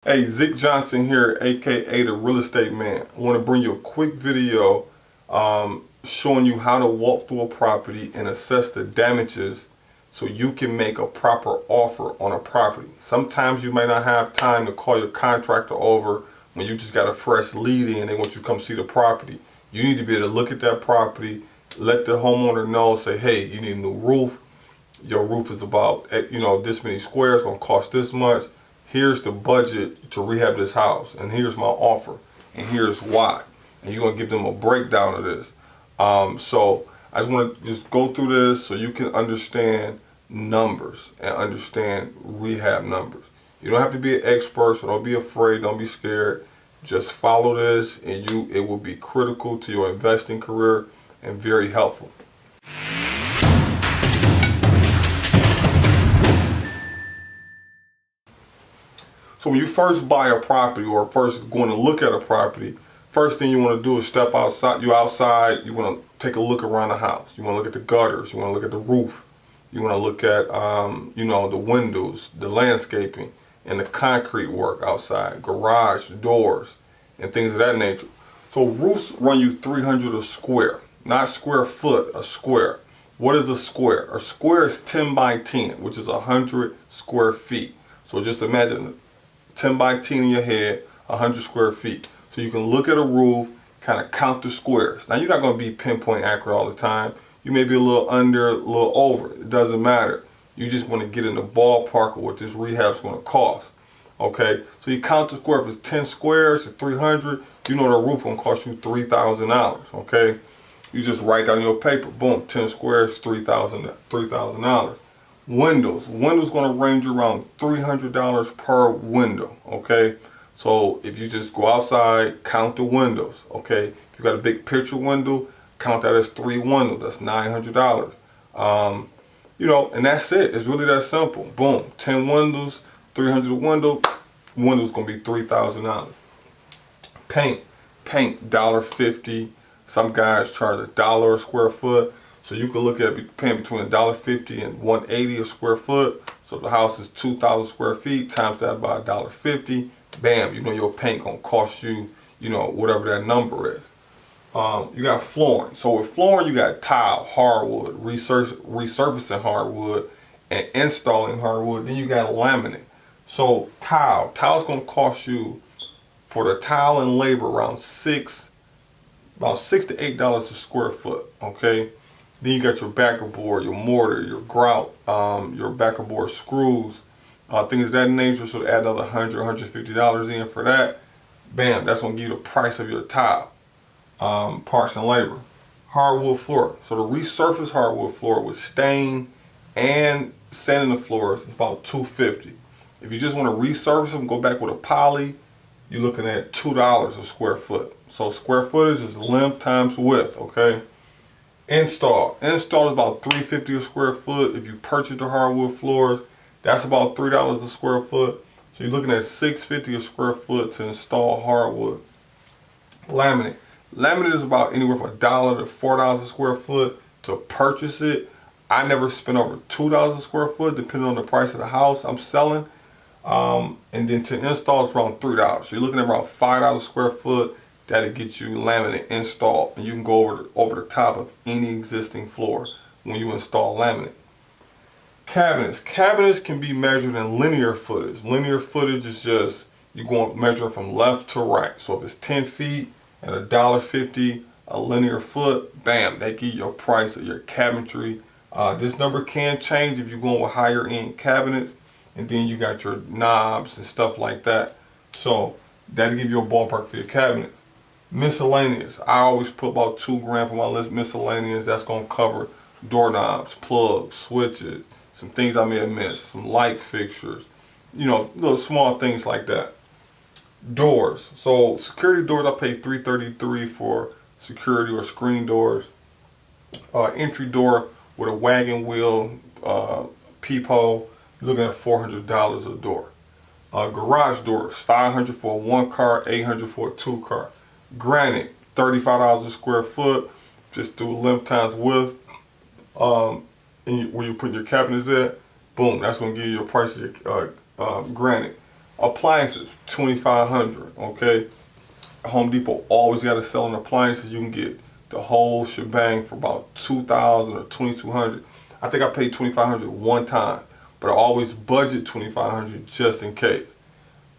Hey, Zeke Johnson here, aka the Real Estate Man. I want to bring you a quick video showing you how to walk through a property and assess the damages so you can make a proper offer on a property. Sometimes you may not have time to call your contractor over when you just got a fresh lead in and they want you to come see the property. You need to be able to look at that property, let the homeowner know, say, hey, you need a new roof. Your roof is about, this many squares, gonna cost this much. Here's the budget to rehab this house, and here's my offer, and here's why. And you're gonna give them a breakdown of this. So I just want to just go through this so you can understand numbers and understand rehab numbers. You don't have to be an expert, so don't be afraid, don't be scared. Just follow this, and it will be critical to your investing career and very helpful. So when you first buy a property or first going to look at a property, first thing you want to do is step outside. You're outside, you want to take a look around the house. You want to look at the gutters, you want to look at the roof. You want to look at, the windows, the landscaping, and the concrete work outside, garage doors, and things of that nature. So roofs run you $300 a square, not square foot, a square. What is a square? A square is 10 by 10, which is 100 square feet. So just imagine 10 by 10 in your head, 100 square feet. So you can look at a roof, kind of count the squares. Now you're not going to be pinpoint accurate all the time. You may be a little under, a little over. It doesn't matter. You just want to get in the ballpark of what this rehab's going to cost. Okay, so you count the square. If it's 10 squares at 300, you know the roof going to cost you $3,000. Okay, you just write down your paper. Boom, 10 squares, $3,000. Windows going to range around $300 per window. Okay, so if you just go outside, count the windows. Okay, if you got a big picture window, count that as 3 windows. That's $900. And that's it. It's really that simple. Boom, 10 windows, 300 window. Windows going to be $3,000. Paint $1.50. Some guys charge $1 a square foot. So you can look at paying between $1.50 and $1.80 a square foot. So the house is 2,000 square feet, times that by $1.50. Bam, your paint gonna cost you, whatever that number is. You got flooring. So with flooring, you got tile, hardwood, resurfacing hardwood, and installing hardwood. Then you got laminate. So tile's gonna cost you, for the tile and labor, about $6 to $8 a square foot. Okay. Then you got your backer board, your mortar, your grout, your backer board screws, things of that nature. So add another $100, $150 in for that. Bam, that's gonna give you the price of your tile, parts and labor. Hardwood floor. So the resurfaced hardwood floor with stain and sanding the floors is about $250. If you just want to resurface them, go back with a poly, you're looking at $2 a square foot. So square footage is length times width. Okay. Install is about $350 a square foot. If you purchase the hardwood floors, that's about $3 a square foot. So you're looking at $650 a square foot to install hardwood. Laminate is about anywhere from $1 to $4 a square foot to purchase it. I never spent over $2 a square foot, depending on the price of the house I'm selling. And then to install, it's around $3. So you're looking at around $5 a square foot. That'll get you laminate installed, and you can go over the top of any existing floor when you install laminate. Cabinets can be measured in linear footage. Linear footage is just, you're going to measure from left to right. So if it's 10 feet at $1.50 a linear foot, bam, that gives you a price of your cabinetry. This number can change if you're going with higher end cabinets, and then you got your knobs and stuff like that. So that'll give you a ballpark for your cabinets. Miscellaneous. I always put about $2,000 for my list. Miscellaneous, that's going to cover doorknobs, plugs, switches, some things I may have missed, some light fixtures, little small things like that. Doors. So security doors, I pay $333 for security or screen doors. Entry door with a wagon wheel, peephole, you're looking at $400 a door. Garage doors, $500 for a 1 car, $800 for a 2 car. Granite, $35 a square foot, just do length times width. Where you put your cabinets at, boom, that's going to give you a price of your granite. Appliances, $2,500. Okay, Home Depot always got to sell an appliances. You can get the whole shebang for about $2,000 or $2,200. I think I paid $2,500 one time, but I always budget $2,500 just in case.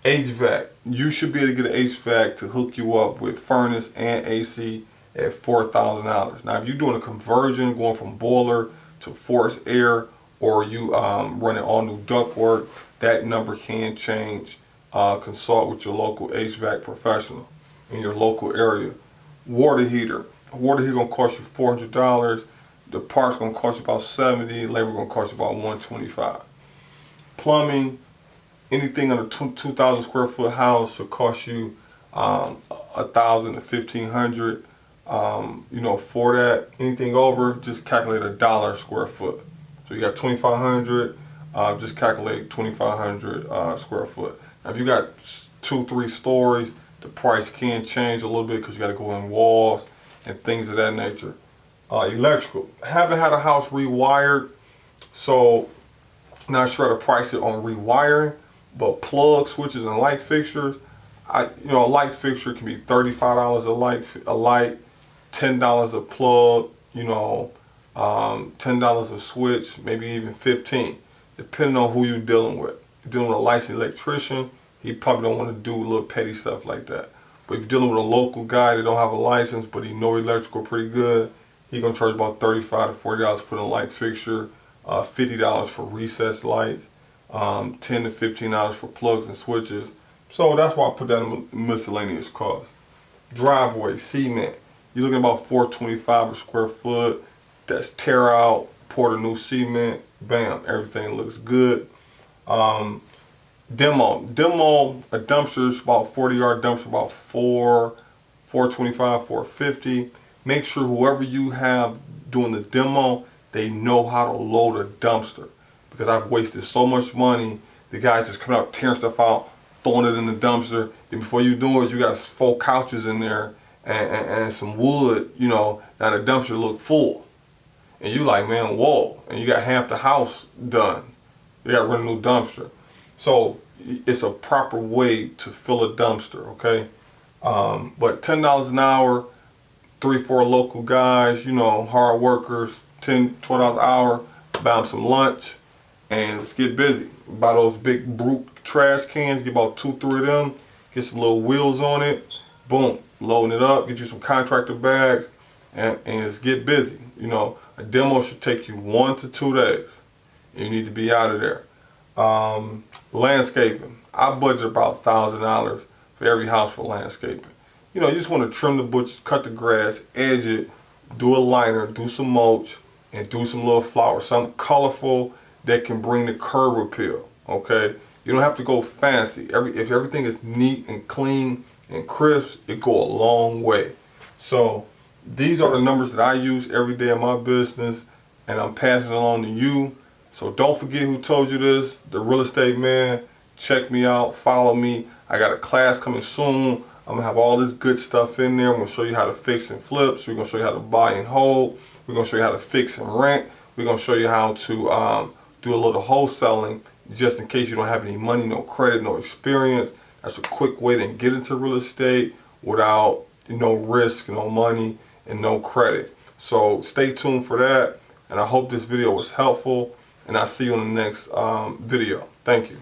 HVAC, you should be able to get an HVAC to hook you up with furnace and AC at $4,000. Now, if you're doing a conversion, going from boiler to forced air, or you running all new ductwork, that number can change. Consult with your local HVAC professional in your local area. Water heater gonna cost you $400. The parts gonna cost you about $70. Labor gonna cost you about $125. Plumbing, anything under 2,000 square foot house should cost you $1,000 to $1,500. For that, anything over, just calculate $1 a square foot. So you got 2,500. Just calculate 2,500 square foot. Now, if you got 2-3 stories, the price can change a little bit because you got to go in walls and things of that nature. Electrical. Haven't had a house rewired, so not sure how to price it on rewiring. But plug switches and light fixtures, a light fixture can be $35 a light, $10 a plug, $10 a switch, maybe even $15, depending on who you're dealing with. If you're dealing with a licensed electrician, he probably don't want to do little petty stuff like that. But if you're dealing with a local guy that don't have a license, but he know electrical pretty good, he gonna charge about $35 to $40 to put in a light fixture, $50 for recessed lights, $10 to $15 for plugs and switches. So that's why I put that in miscellaneous cost. Driveway, cement, you're looking at about $425 a square foot. That's tear out, pour the new cement, bam, everything looks good. Demo, a dumpster is about 40-yard dumpster, about $425, $450. Make sure whoever you have doing the demo, they know how to load a dumpster, because I've wasted so much money. The guys just coming out tearing stuff out, throwing it in the dumpster. Then before you do it, you got 4 couches in there and some wood. Now the dumpster look full, and you like, man, whoa! And you got half the house done. You got to run a new dumpster. So it's a proper way to fill a dumpster, okay? But $10 an hour, 3-4 local guys, hard workers, $10, $12 an hour, buy them some lunch, and let's get busy. Buy those big brute trash cans, get about 2-3 of them, get some little wheels on it, boom, loading it up, get you some contractor bags, and let's get busy. A demo should take you 1 to 2 days. You need to be out of there. Landscaping, I budget about $1,000 for every house for landscaping. You just want to trim the bushes, cut the grass, edge it, do a liner, do some mulch, and do some little flowers, something colorful that can bring the curb appeal, okay? You don't have to go fancy. If everything is neat and clean and crisp, it go a long way. So these are the numbers that I use every day in my business, and I'm passing it along to you. So don't forget who told you this, the Real Estate Man. Check me out, follow me. I got a class coming soon. I'm gonna have all this good stuff in there. I'm gonna show you how to fix and flip. So we're gonna show you how to buy and hold. We're gonna show you how to fix and rent. We're gonna show you how to do a little wholesaling, just in case you don't have any money, no credit, no experience. That's a quick way to get into real estate without no risk, no money, and no credit. So stay tuned for that, and I hope this video was helpful, and I'll see you in the next video. Thank you.